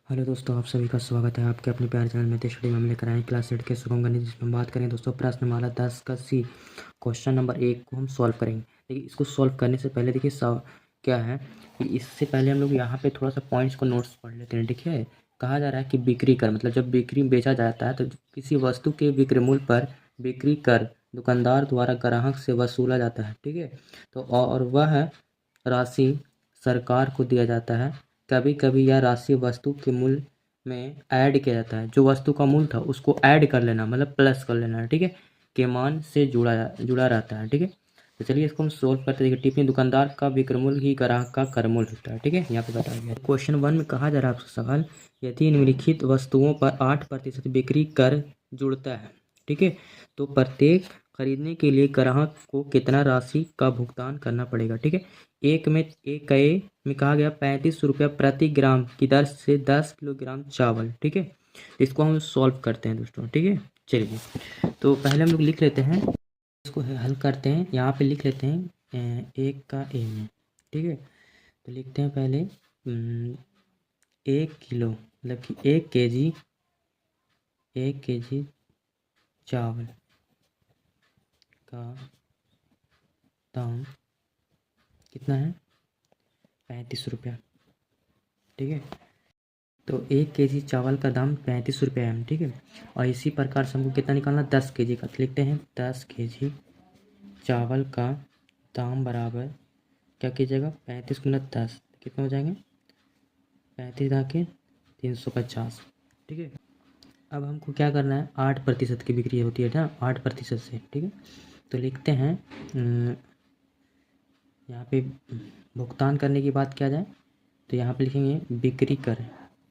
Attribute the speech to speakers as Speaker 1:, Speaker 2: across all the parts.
Speaker 1: Hello दोस्तों, आप सभी का स्वागत है आपके अपने प्यारे चैनल में स्टडी में। हम लेकर आए क्लास 8 के सुगम गणित, जिसमें हम बात करें दोस्तों प्रश्नमाला 10 का सी। क्वेश्चन नंबर 1 को हम सॉल्व करेंगे। देखिए, इसको सॉल्व करने से पहले देखिए क्या है कि इससे पहले हम लोग यहाँ पे थोड़ा सा पॉइंट्स को नोट्स पढ़ लेते हैं। ठीक है, कहा जा रहा है कि बिक्री कर मतलब जब बिक्री बेचा जाता है तो किसी वस्तु के विक्रय मूल्य पर बिक्री कर दुकानदार द्वारा ग्राहक से वसूला जाता है। ठीक है, तो और वह राशि सरकार को दिया जाता है। कभी कभी यह राशि वस्तु के मूल्य में ऐड किया जाता है। जो वस्तु का मूल्य था उसको ऐड कर लेना, मतलब प्लस कर लेना है। ठीक है, के मान से जुड़ा रहता है। ठीक है, तो चलिए इसको हम सोल्व करते हैं। टिप्पणी, दुकानदार का विक्रय मूल्य ही ग्राहक का कर मूल्य होता है। ठीक है, यहाँ पे बताया गया क्वेश्चन 1 में कहा जा रहा है आपसे सवाल, यदि निम्नलिखित वस्तुओं पर 8% बिक्री कर जुड़ता है। ठीक है, तो प्रत्येक खरीदने के लिए ग्राहक को कितना राशि का भुगतान करना पड़ेगा। ठीक है, एक में कहा गया 35 रुपया प्रति ग्राम की दर से 10 किलोग्राम चावल। ठीक है, इसको हम सॉल्व करते हैं दोस्तों। ठीक है, चलिए तो पहले हम लोग लिख लेते हैं, इसको हल करते हैं। यहाँ पे लिख लेते हैं एक का ए में। ठीक है, तो लिखते हैं पहले 1 किलो मतलब कि 1 केजी चावल का दाम कितना है, 35 रुपया। ठीक है, तो 1 केजी चावल का दाम 35 रुपये है। ठीक है, और इसी प्रकार से हमको कितना निकालना, 10 केजी का। तो लिखते हैं 10 केजी चावल का दाम बराबर, क्या कीजिएगा, 35 × 10 कितना हो जाएंगे, 35×350। ठीक है, अब हमको क्या करना है, 8% की बिक्री होती है ना, 8% से। ठीक है, तो लिखते हैं यहाँ पे भुगतान करने की बात किया जाए तो यहाँ पे लिखेंगे बिक्री कर।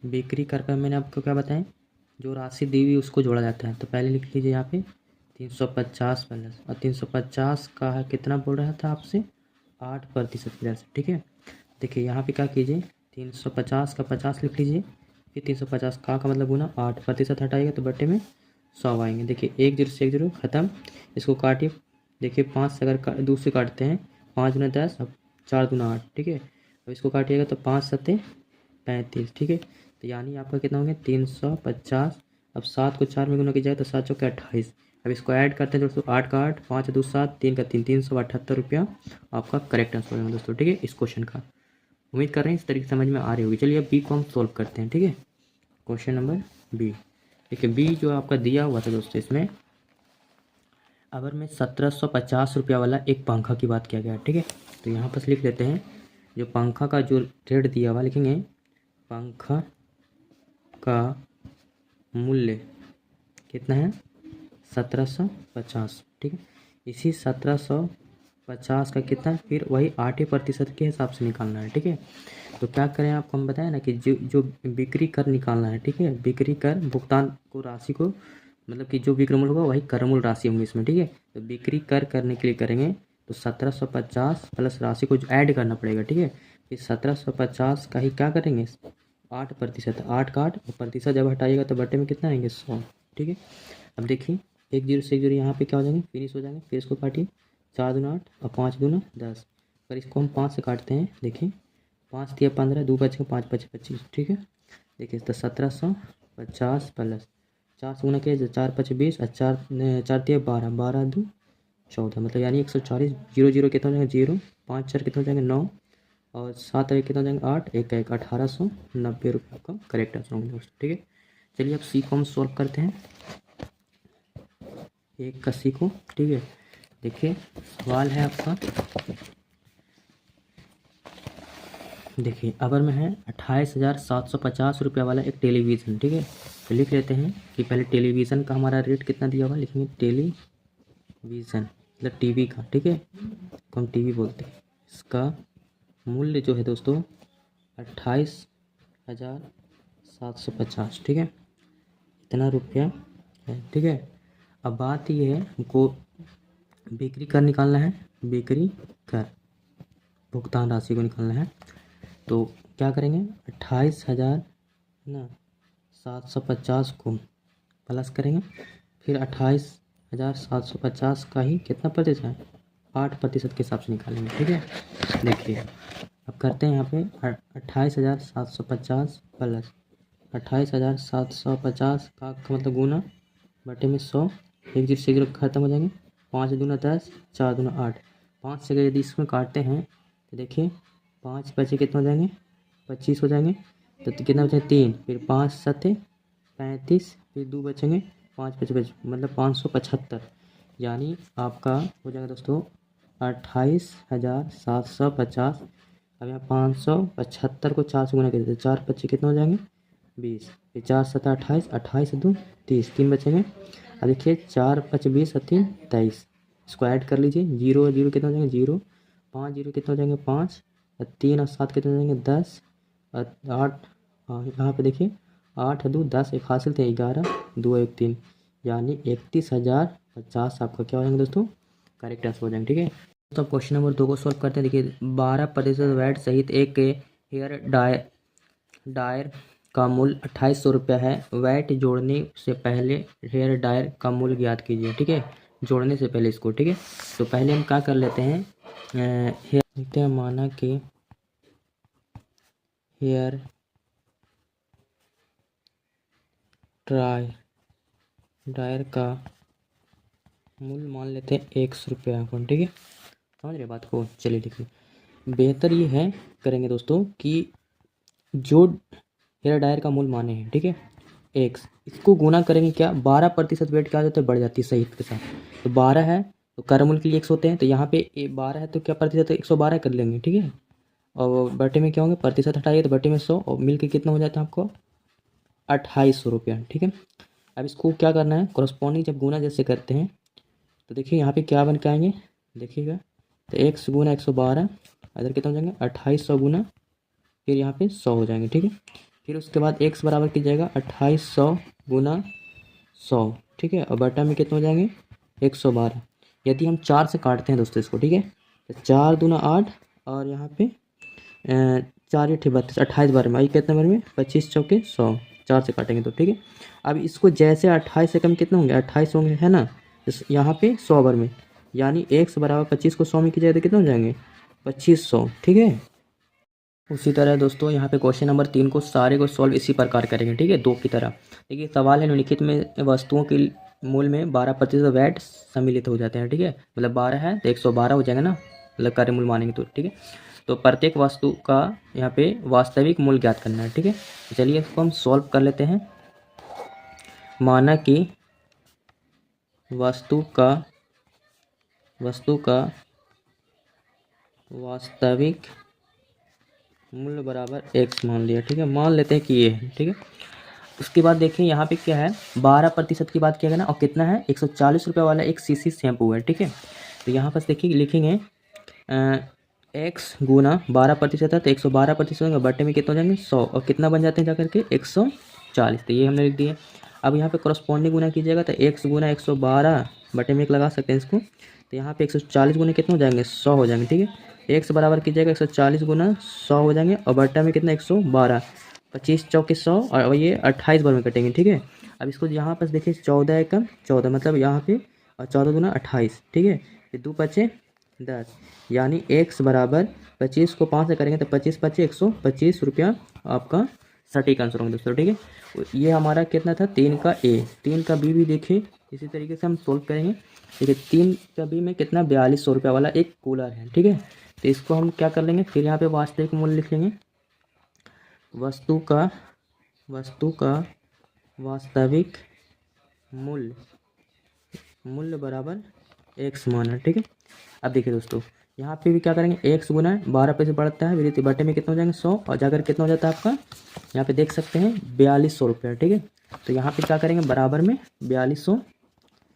Speaker 1: बिक्री कर पर मैंने आपको क्या बताएं, जो राशि दी हुई उसको जोड़ा जाता है। तो पहले लिख लीजिए यहाँ पे 350 प्लस, और 350 का है कितना बोल रहा था आपसे, 8% की दर से। ठीक है, देखिए यहाँ पे क्या कीजिए, 350 का 50 लिख लीजिए, फिर 350 का मतलब गुना 8% हटाइएगा तो बट्टे में 100 आएंगे। देखिए 1 0 से 1 0 खत्म, इसको काटिए। देखिए 5 से अगर दूसरे काटते हैं, 5 दूना 10, अब 4 दूना 8। ठीक है, अब इसको काटिएगा तो 5 सत्ते 35। ठीक है, तो यानी आपका कितना हो गया, 350। अब 7 को 4 में गुना की जाए तो 7 चौके 28। अब इसको ऐड करते हैं दोस्तों, 8 का 8, 5 2 7, 3 का 3, 378 रुपया आपका करेक्ट आंसर होगा दोस्तों। ठीक है, इस क्वेश्चन का उम्मीद कर रहे हैं इस तरीके से समझ में आ रही होगी। चलिए अब बी को हम सोल्व करते हैं। ठीक है, क्वेश्चन नंबर बी। देखिए बी जो आपका दिया हुआ था दोस्तों, इसमें अगर मैं 1750 रुपया वाला एक पंखा की बात किया गया। ठीक है, तो यहाँ पर लिख लेते हैं, जो पंखा का जो रेट दिया हुआ लिखेंगे, पंखा का मूल्य कितना है, 1750। ठीक है, इसी 1750 का कितना है, फिर वही 8% के हिसाब से निकालना है। ठीक है, तो क्या करें, आपको हम बताया ना कि जो बिक्री कर निकालना है। ठीक है, बिक्री कर भुगतान को राशि को, मतलब कि जो विक्रय मूल्य होगा वही कर मूल्य राशि होंगी इसमें। ठीक है, तो बिक्री कर करने के लिए करेंगे तो 1750 प्लस राशि को ऐड करना पड़ेगा। ठीक है, फिर 1750 का ही क्या करेंगे, 8%, 8 का 8, और प्रतिशत जब हटाइएगा तो बटे में कितना आएंगे, 100। ठीक है, अब देखिए 1 0 से 1 0 यहाँ पे क्या हो जाएंगे, फिनिश हो जाएंगे। फिर इसको काटिए, 4 दूना 8 और 5 दूना 10। अगर इसको हम 5 से काटते हैं, देखिए 5 तिया 15, 2 बचे 5 5 25। ठीक है, देखिए तो 1750 प्लस 4 से गुना किया, 4 5 20, और 4 तिया 12, 12 2 14, मतलब यानी 140। 0 0 कितना हो जाएगा, 0, 5 4 कितना हो जाएगा, 9, और 7 एक कितना हो जाएगा, 8, 1 1, 1890 रुपये आपका करेक्ट आंसर होंगे दोस्तों। ठीक है, चलिए अब सी को हम सॉल्व करते हैं, एक का सी को। ठीक है, देखिए सवाल है आपका, देखिए अगर में है 28,750 रुपया वाला एक टेलीविज़न। ठीक है, तो लिख लेते हैं कि पहले टेलीविज़न का हमारा रेट कितना दिया हुआ, लिखेंगे टेलीविज़न मतलब टीवी का। ठीक है, को हम टीवी बोलते हैं। इसका मूल्य जो है दोस्तों 28,750। ठीक है, इतना रुपया है। ठीक है, अब बात ये है, हमको बिक्री कर निकालना है, बिक्री कर भुगतान राशि को निकालना है। तो क्या करेंगे, 28,000 ना 750 को प्लस करेंगे, फिर 28,750 का ही कितना प्रतिशत है, 8% के हिसाब से निकालेंगे। ठीक है, देखिए अब करते हैं यहाँ पे 28,750 प्लस 28,750 का मतलब गुना बटे में 100, एक जीरो से जीरो खत्म हो जाएंगे। 5 दूना 10, 4 दूना 8, 5 से अगर यदि इसमें काटते हैं तो देखिए 5 बचे कितने हो जाएंगे, 25 हो जाएंगे। तो कितना बचेंगे 3, फिर 5 सत्ते 35, फिर 2 बचेंगे, 5 बचे मतलब 575, यानी आपका हो जाएगा दोस्तों 28,750। अब यहाँ 575 को 4 से गुना कर देते, 4 बच्चे कितने हो जाएंगे 20, फिर 4 7 28, 28 2 30, 3 बचेंगे। अब देखिए 4 5 20 और 3 23, इसको ऐड कर लीजिए, जीरो जीरो कितने हो जाएंगे 0, 5 जीरो कितने हो जाएंगे 5, और 3 और 7 कितने हो जाएंगे 10, और 8, हाँ यहाँ पे देखिए 8 2 10, एक हासिल थे 11 2 1 3, यानी 31,050 आपका क्या हो जाएंगे दोस्तों करेक्ट आंसर हो जाएंगे। ठीक है, तो अब क्वेश्चन नंबर 2 को सॉल्व करते हैं। देखिए 12% वैट सहित एक हेयर डायर का मूल्य 2800 रुपया है। वैट जोड़ने से पहले हेयर डायर का मूल्य ज्ञात कीजिए। ठीक है, जोड़ने से पहले इसको। ठीक है, तो पहले हम क्या कर लेते हैं, हेयर लिखते हैं, माना कि हेयर डायर का मूल्य मान लेते हैं 100 रुपया को। ठीक है, समझ रहे बात को, चलिए लिखिए। बेहतर ये है करेंगे दोस्तों कि जो हेयर डायर का मूल्य माने हैं, ठीक है, एक्स, इसको गुना करेंगे क्या, 12% वेट क्या हो जाता है बढ़ जाती है सहित के साथ। तो 12 है तो कर्मूल के लिए 100 होते हैं, तो यहाँ पे 12 है तो क्या प्रतिशत 112 कर लेंगे। ठीक है, और बटे में क्या होंगे, प्रतिशत हटाइए तो बटे में 100, और मिल के कितना हो जाता है आपको 2800 रुपया। ठीक है, अब इसको क्या करना है, कॉरस्पॉन्डिंग जब गुना जैसे करते हैं तो देखिए यहाँ पे क्या बन के आएंगे, देखिएगा, तो 1 गुना 112, इधर कितना हो जाएंगे 2800 गुना, फिर यहाँ पे 100 हो जाएंगे। ठीक है, फिर उसके बाद x बराबर कीजिएगा 2800 गुना 100। ठीक है, और बटा में कितने हो जाएंगे 112। यदि हम 4 से काटते हैं दोस्तों इसको, ठीक है, तो 4 दूना 8, और यहाँ पे 4 8 32, 28 बार में, कितने बार में 25 चौके 100, 4 से काटेंगे तो। ठीक है, अब इसको जैसे 28 से कम कितने होंगे 28 होंगे, है ना, यहाँ पे 100 बार में, यानी x बराबर 25 को 100 में कीजिएगा तो कितने हो जाएंगे 2500। ठीक है, उसी तरह दोस्तों यहाँ पे क्वेश्चन नंबर 3 को सारे को सॉल्व इसी प्रकार करेंगे। ठीक है, 2 की तरह। देखिए सवाल है, निम्नलिखित में वस्तुओं के मूल्य में 12% वैट सम्मिलित हो जाते हैं। ठीक है, मतलब 12 है तो 112 हो जाएगा ना, मतलब कार्य मूल्य मानेंगे तो। ठीक है, तो प्रत्येक वस्तु का यहाँ पे वास्तविक मूल्य ज्ञात करना है। ठीक है, तो चलिए इसको हम सॉल्व कर लेते हैं। माना कि वस्तु का वास्तविक मूल्य बराबर x मान लिया। ठीक है, मान लेते हैं कि ये है। ठीक है, उसके बाद देखिए यहाँ पे क्या है, 12% की बात किया गया ना, और कितना है 140 रुपये वाला एक सीसी शैम्पू है। ठीक है, तो यहाँ पर देखिए लिखेंगे x गुना 12% है तो 112% होंगे, बटे में कितना हो जाएंगे 100, और कितना बन जाते हैं जाकर के 140, तो ये हमने लिख दिए। अब यहाँ पे करस्पॉन्डिंग गुना कीजिएगा तो x गुना 112 बटे में 1 लगा सकते हैं इसको, तो यहाँ पे 140 गुना कितने हो जाएंगे 100 हो जाएंगे। ठीक है, x बराबर कीजिएगा 140 गुना 100 हो जाएंगे, और बटा में कितना 112, 25 चौके 100, और ये 28 बार में कटेंगे। ठीक है, अब इसको यहाँ पर देखिए 14 एकम 14, मतलब यहाँ पे, और 14 गुना 28। ठीक है, फिर 2 बचे 10, यानी x बराबर 25 को 5 से करेंगे तो 25 25 125 रुपया आपका सटीक आंसर होंगे दोस्तों। ठीक है, ये हमारा कितना था 3 का a, 3 का b भी देखिए इसी तरीके से हम सोल्व करेंगे। देखिए 3 का b में कितना 4200 रुपया वाला एक कूलर है। ठीक है, तो इसको हम क्या कर लेंगे, फिर यहाँ पे वास्तविक मूल्य लिख लेंगे, वस्तु का वास्तविक मूल्य बराबर x मान है। ठीक है, अब देखिए दोस्तों यहाँ पे भी क्या करेंगे, x गुना 12 पे से बढ़ता है विधि बटे में कितना हो जाएंगे 100, और जाकर कितना हो जाता है आपका, यहाँ पे देख सकते हैं 4200 रुपया। ठीक है, तो यहाँ पे क्या करेंगे बराबर में 4200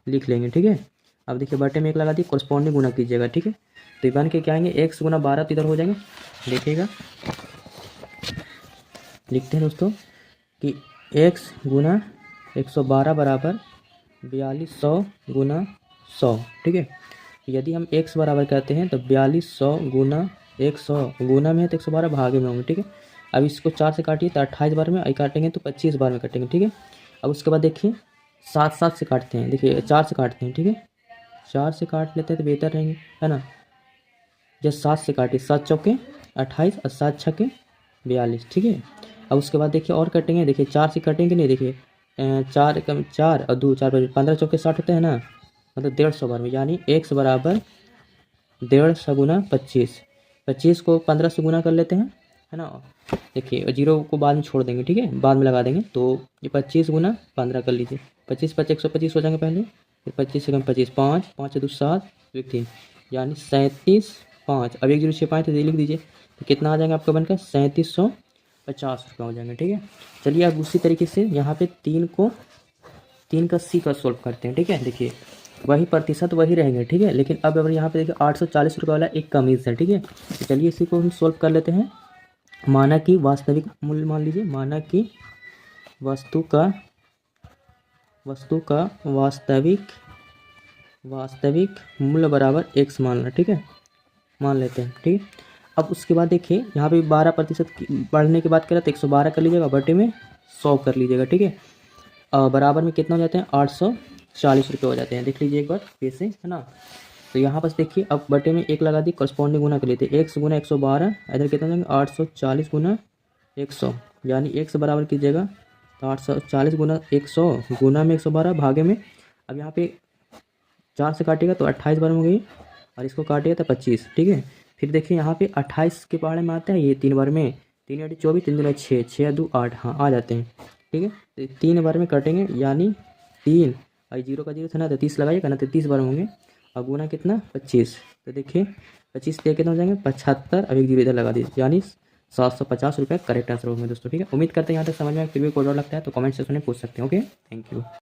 Speaker 1: लिख लेंगे। ठीक है, अब देखिए बटे में 1 लगा दी, कॉरस्पॉन्डिंग गुना कीजिएगा। ठीक है, तो ये बन के क्या आएंगे x गुना 12 तो इधर हो जाएंगे, देखिएगा लिखते हैं दोस्तों कि x गुना 112 बराबर 4200 गुना 100। ठीक है, यदि हम x बराबर करते हैं तो 4200 गुना 100 गुना में है तो 112 भागे में होंगे। ठीक है, अब इसको 4 से काटिए तो 28 बार में, काटेंगे तो 25 बार में कटेंगे। ठीक है, अब उसके बाद देखिए 7 से काटते हैं, देखिए 4 से काटते हैं। ठीक है, 4 से काट लेते हैं तो बेहतर रहेंगे, है ना, जब 7 से काटिए 7 चौके 28 और 7 छके 42। ठीक है, अब उसके बाद देखिए और कटेंगे, देखिए 4 से कटेंगे नहीं, देखिए 4 कम 4 और 2 4 15 चौके 60 होते हैं ना, मतलब 150 बार में, यानी x बराबर 150 गुना 25। 25 को 15 से गुना कर लेते हैं, है ना। देखिए 0 को बाद में छोड़ देंगे, ठीक है, बाद में लगा देंगे। तो ये 25 गुना 15 कर लीजिए, 25 5 125 हो जाएंगे पहले, फिर 25 से कम 25 5 5 2 7 1 3, यानी 37 5। अब 1 0 6 5 तो ये लिख दीजिए, तो कितना आ जाएगा आपका बनकर 3750 रुपये हो जाएंगे, ठीक है। चलिए अब उसी तरीके से यहाँ पे 3 का सी का सोल्व करते हैं, ठीक है। देखिए वही प्रतिशत वही रहेंगे, ठीक है, लेकिन अब अगर यहाँ पे देखिए 840 रुपये वाला एक कमीज है, ठीक है। तो चलिए इसी को हम सोल्व कर लेते हैं। माना कि वास्तविक मूल्य मान लीजिए, माना कि वस्तु का वास्तविक मूल्य बराबर x मानना, ठीक है, मान लेते हैं, ठीक है। अब उसके बाद देखिए यहाँ पे 12% बढ़ने की बात करें तो 112 कर लीजिएगा, बटे में 100 कर लीजिएगा, ठीक है। बराबर में कितना हो जाते हैं 840 रुपये हो जाते हैं, देख लीजिए एक बार फिर से, है ना। तो यहाँ पर देखिए अब बटे में 1 लगा दी, करस्पॉन्डिंग गुना कर लेते हैं, x गुना 112, इधर कितना हो जाएंगे 840 गुना 100, यानी x बराबर कीजिएगा तो 840 गुना 100 गुना में 112 भागे में, अब यहाँ पे 4 से काटिएगा तो 28 बार में हो गई, और इसको काटिएगा तो 25, ठीक है। फिर देखिए यहाँ पे 28 के बारे में आता है ये 3 बार में, 3 × 24 3 × 6 6 2 8, हाँ आ जाते हैं, ठीक है। तो 3 बार में कटेंगे, यानी 3 और 0 का 0 था ना, तो 30 लगाइएगा ना, तो 30 बार में होंगे, और गुना कितना 25, तो देखिए 25 पे कितना हो जाएंगे 75, अब 1 0 इधर लगा दीजिए, यानी 750 रुपये करेक्ट आंसर होंगे दोस्तों, ठीक है। उम्मीद करते हैं यहाँ तक समझ में, फिर भी कोई और लगता है तो कमेंट सेक्शन में पूछ सकते हैं। Okay, thank you.